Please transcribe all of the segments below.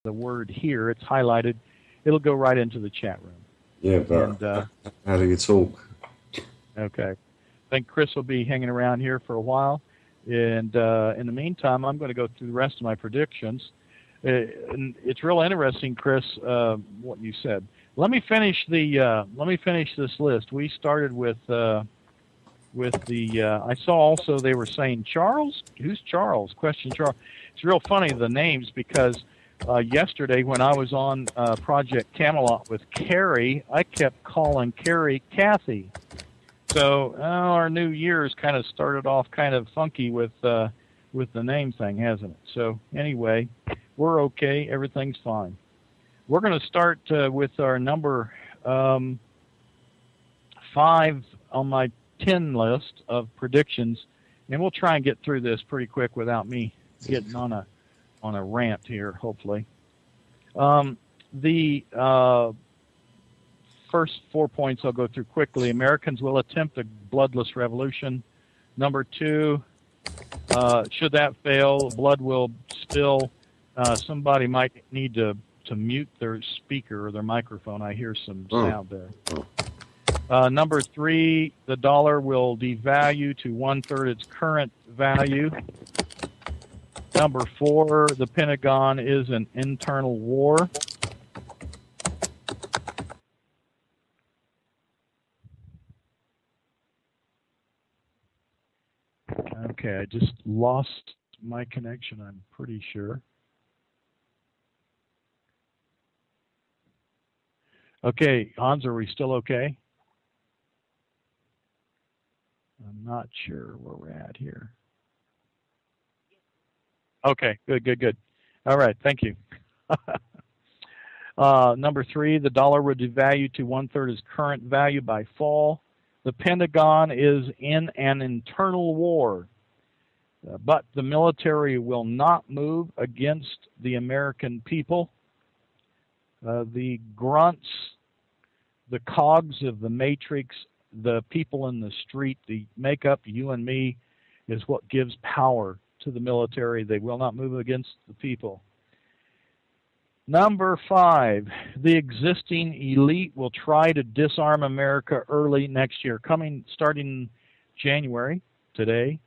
the word here. It's highlighted. It'll go right into the chat room. Yeah, but how do you talk? Okay. I think Chris will be hanging around here for a while. And in the meantime, I'm going to go through the rest of my predictions. And it's real interesting, Chris, what you said. Let me finish this list. We started with the. I saw also they were saying Charles. Who's Charles? Question Charles. It's real funny the names because yesterday when I was on Project Camelot with Carrie, I kept calling Carrie Kathy. So our new year's kind of started off kind of funky with the name thing, hasn't it? So anyway, we're okay. Everything's fine. We're going to start with our number 5 on my 10 list of predictions, and we'll try and get through this pretty quick without me getting on a rant here, hopefully. The first 4 points I'll go through quickly. Americans will attempt a bloodless revolution. Number 2, should that fail, blood will spill. Somebody might need to mute their speaker or their microphone. I hear some sound there. Number 3, the dollar will devalue to 1/3 its current value. Number 4, the Pentagon is an internal war. Okay, I just lost my connection, I'm pretty sure. Okay, Hans, are we still okay? I'm not sure where we're at here. Okay, good. All right, thank you. Number 3, the dollar will devalue to 1/3 its current value by fall. The Pentagon is in an internal war, but the military will not move against the American people. The grunts, the cogs of the matrix, the people in the street, the makeup, you and me, is what gives power to the military. They will not move against the people. Number 5, the existing elite will try to disarm America early next year, starting January, today,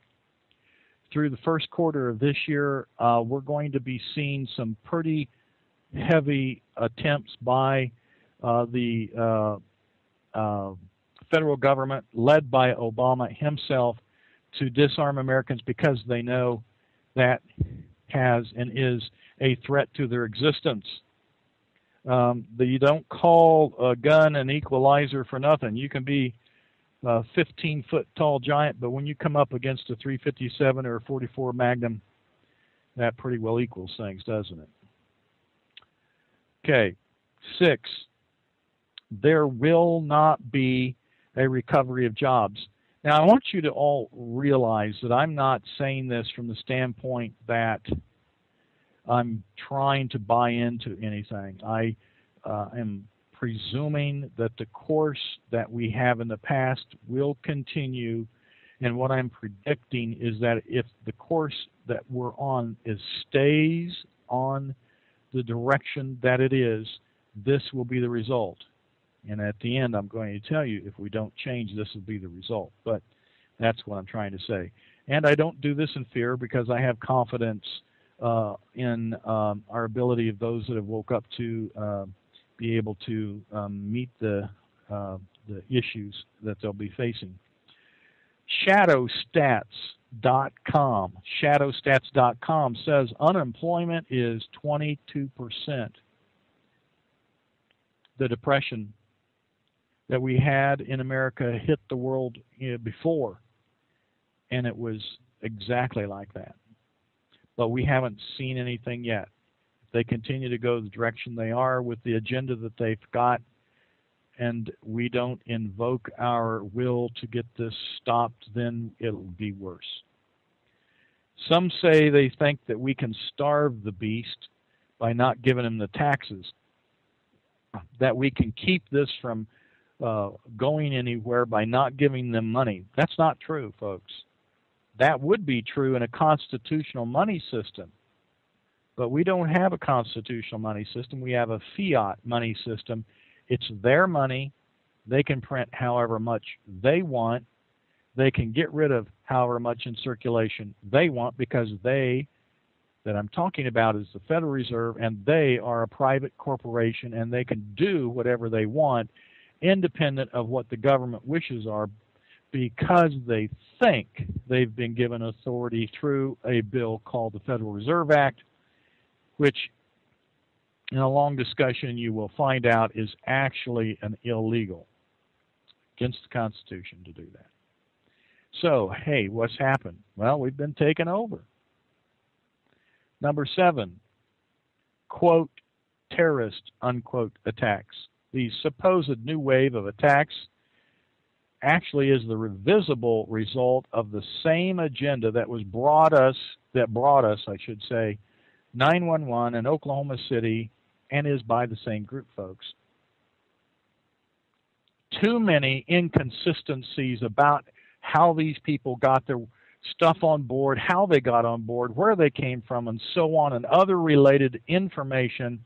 through the first quarter of this year. We're going to be seeing some pretty heavy attempts by the federal government, led by Obama himself, to disarm Americans because they know that has and is a threat to their existence. You don't call a gun an equalizer for nothing. You can be a 15-foot tall giant, but when you come up against a .357 or a .44 Magnum, that pretty well equals things, doesn't it? Okay, 6, there will not be a recovery of jobs. Now, I want you to all realize that I'm not saying this from the standpoint that I'm trying to buy into anything. I am presuming that the course that we have in the past will continue, and what I'm predicting is that if the course that we're on stays on the direction that it is, this will be the result. And at the end, I'm going to tell you, if we don't change, this will be the result. But that's what I'm trying to say. And I don't do this in fear because I have confidence in our ability of those that have woke up to be able to meet the issues that they'll be facing. Shadowstats.com says unemployment is 22%. The depression that we had in America hit the world before, and it was exactly like that. But we haven't seen anything yet. If they continue to go the direction they are with the agenda that they've got, and we don't invoke our will to get this stopped, then it'll be worse. Some say they think that we can starve the beast by not giving him the taxes, that we can keep this from going anywhere by not giving them money. That's not true, folks. That would be true in a constitutional money system. But we don't have a constitutional money system. We have a fiat money system. It's their money. They can print however much they want. They can get rid of however much in circulation they want, because they, that I'm talking about, is the Federal Reserve, and they are a private corporation, and they can do whatever they want independent of what the government wishes are, because they think they've been given authority through a bill called the Federal Reserve Act, which in a long discussion you will find out is actually an illegal, against the Constitution to do that. So, hey, what's happened? Well, we've been taken over. Number 7, quote, terrorist, unquote, attacks. The supposed new wave of attacks actually is the visible result of the same agenda that brought us, I should say, 9/11 in Oklahoma City, and is by the same group, folks. Too many inconsistencies about how these people got their stuff on board, how they got on board, where they came from, and so on, and other related information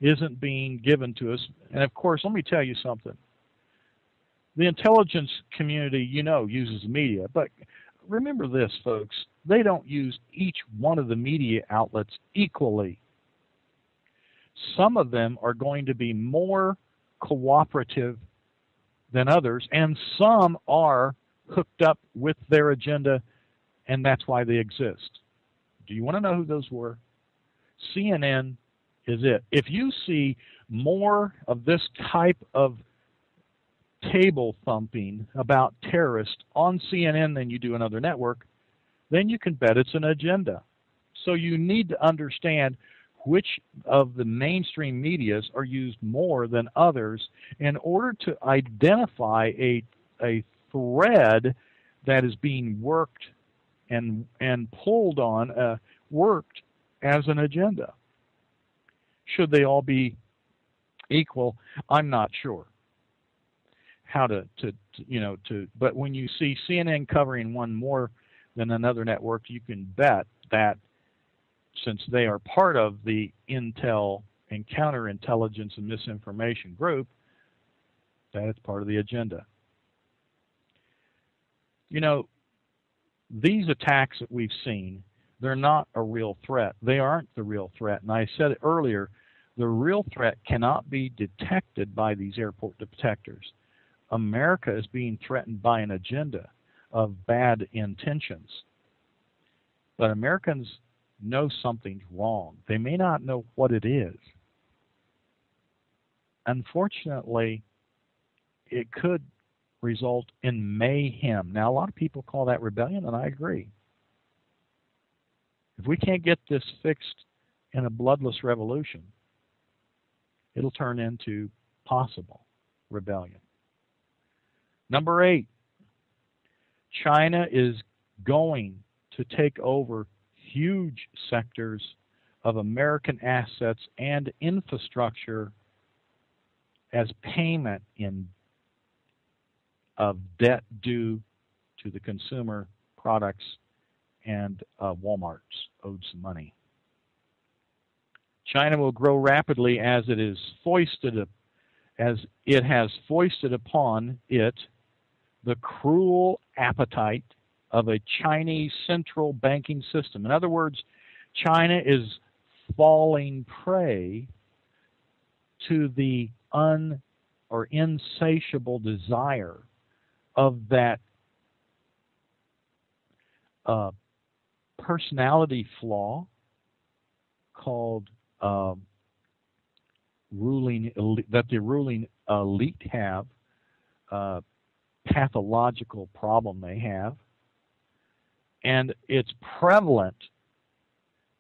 isn't being given to us. And of course, let me tell you something. The intelligence community, uses media, but remember this, folks. They don't use each one of the media outlets equally. Some of them are going to be more cooperative than others, and some are hooked up with their agenda, and that's why they exist. Do you want to know who those were? CNN is it. If you see more of this type of table thumping about terrorists on CNN than you do another network, then you can bet it's an agenda. So you need to understand which of the mainstream medias are used more than others in order to identify a thread that is being worked and pulled on, worked as an agenda. Should they all be equal? I'm not sure how but when you see CNN covering one more than another network, you can bet that since they are part of the intel and counterintelligence and misinformation group, that it's part of the agenda. These attacks that we've seen, they're not a real threat. They aren't the real threat. And I said it earlier, the real threat cannot be detected by these airport detectors. America is being threatened by an agenda of bad intentions. But Americans know something's wrong. They may not know what it is. Unfortunately, it could result in mayhem. Now, a lot of people call that rebellion, and I agree. If we can't get this fixed in a bloodless revolution, it'll turn into possible rebellion. Number 8, China is going to take over huge sectors of American assets and infrastructure as payment of debt due to the consumer products, and Walmart's owed some money. China will grow rapidly as it has foisted upon it the cruel appetite of a Chinese central banking system. In other words, China is falling prey to the insatiable desire of that personality flaw called that the ruling elite have, pathological problem they have, and it's prevalent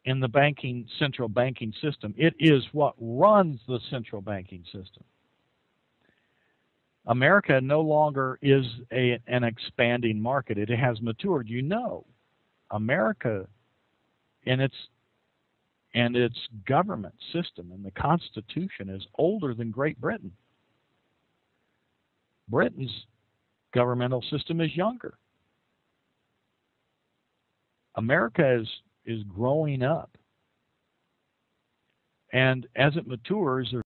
in the central banking system. It is what runs the central banking system. America no longer is an expanding market. It has matured. America in its government system and the Constitution is older than Great Britain. Britain's governmental system is younger. America is growing up. And as it matures,